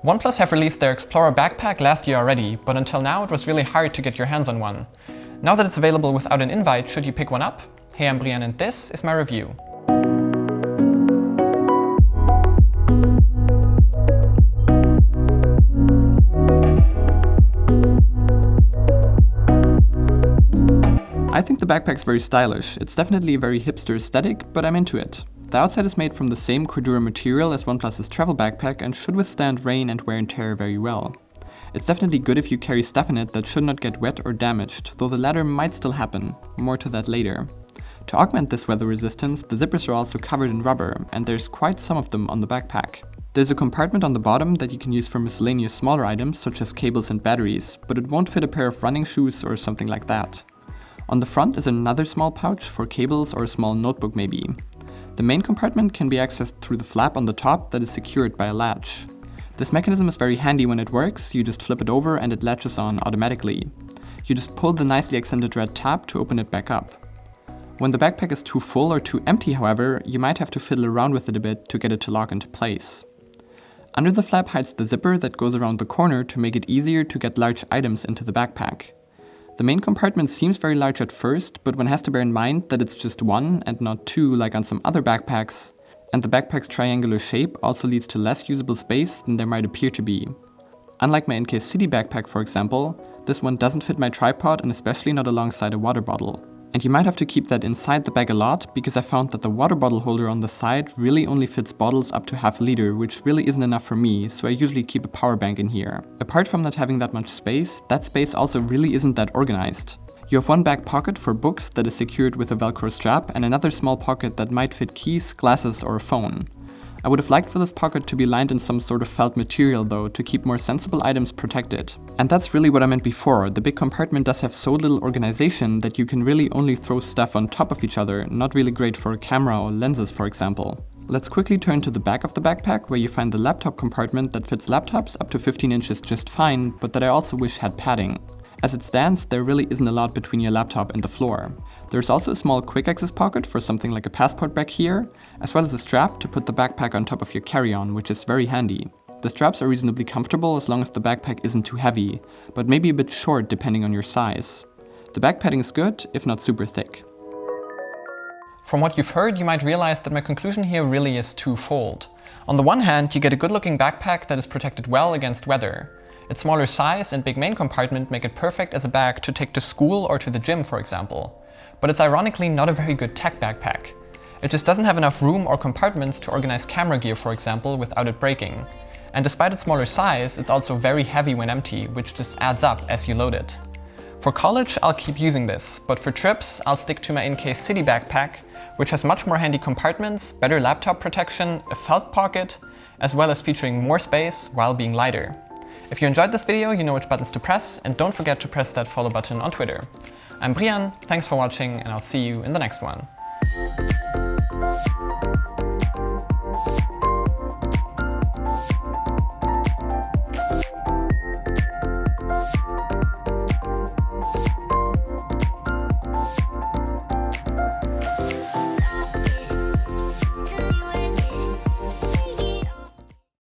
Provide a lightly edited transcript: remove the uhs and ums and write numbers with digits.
OnePlus have released their Explorer Backpack last year already, but until now it was really hard to get your hands on one. Now that it's available without an invite, should you pick one up? Hey, I'm Brian and this is my review. I think the backpack's very stylish. It's definitely a very hipster aesthetic, but I'm into it. The outside is made from the same Cordura material as OnePlus's travel backpack and should withstand rain and wear and tear very well. It's definitely good if you carry stuff in it that should not get wet or damaged, though the latter might still happen. More to that later. To augment this weather resistance, the zippers are also covered in rubber, and there's quite some of them on the backpack. There's a compartment on the bottom that you can use for miscellaneous smaller items such as cables and batteries, but it won't fit a pair of running shoes or something like that. On the front is another small pouch for cables or a small notebook maybe. The main compartment can be accessed through the flap on the top that is secured by a latch. This mechanism is very handy when it works. You just flip it over and it latches on automatically. You just pull the nicely accented red tab to open it back up. When the backpack is too full or too empty, however, you might have to fiddle around with it a bit to get it to lock into place. Under the flap hides the zipper that goes around the corner to make it easier to get large items into the backpack. The main compartment seems very large at first, but one has to bear in mind that it's just one and not two like on some other backpacks, and the backpack's triangular shape also leads to less usable space than there might appear to be. Unlike my NK City backpack, for example, this one doesn't fit my tripod and especially not alongside a water bottle. And you might have to keep that inside the bag a lot, because I found that the water bottle holder on the side really only fits bottles up to half a liter, which really isn't enough for me, so I usually keep a power bank in here. Apart from not having that much space, that space also really isn't that organized. You have one back pocket for books that is secured with a Velcro strap and another small pocket that might fit keys, glasses or a phone. I would have liked for this pocket to be lined in some sort of felt material though, to keep more sensible items protected. And that's really what I meant before. The big compartment does have so little organization that you can really only throw stuff on top of each other, not really great for a camera or lenses, for example. Let's quickly turn to the back of the backpack, where you find the laptop compartment that fits laptops up to 15 inches just fine, but that I also wish had padding. As it stands, there really isn't a lot between your laptop and the floor. There's also a small quick access pocket for something like a passport back here, as well as a strap to put the backpack on top of your carry-on, which is very handy. The straps are reasonably comfortable as long as the backpack isn't too heavy, but maybe a bit short depending on your size. The back padding is good, if not super thick. From what you've heard, you might realize that my conclusion here really is twofold. On the one hand, you get a good-looking backpack that is protected well against weather. Its smaller size and big main compartment make it perfect as a bag to take to school or to the gym, for example. But it's ironically not a very good tech backpack. It just doesn't have enough room or compartments to organize camera gear, for example, without it breaking. And despite its smaller size, it's also very heavy when empty, which just adds up as you load it. For college, I'll keep using this, but for trips, I'll stick to my NK City backpack, which has much more handy compartments, better laptop protection, a felt pocket, as well as featuring more space while being lighter. If you enjoyed this video, you know which buttons to press, and don't forget to press that follow button on Twitter. I'm Brian, thanks for watching, and I'll see you in the next one.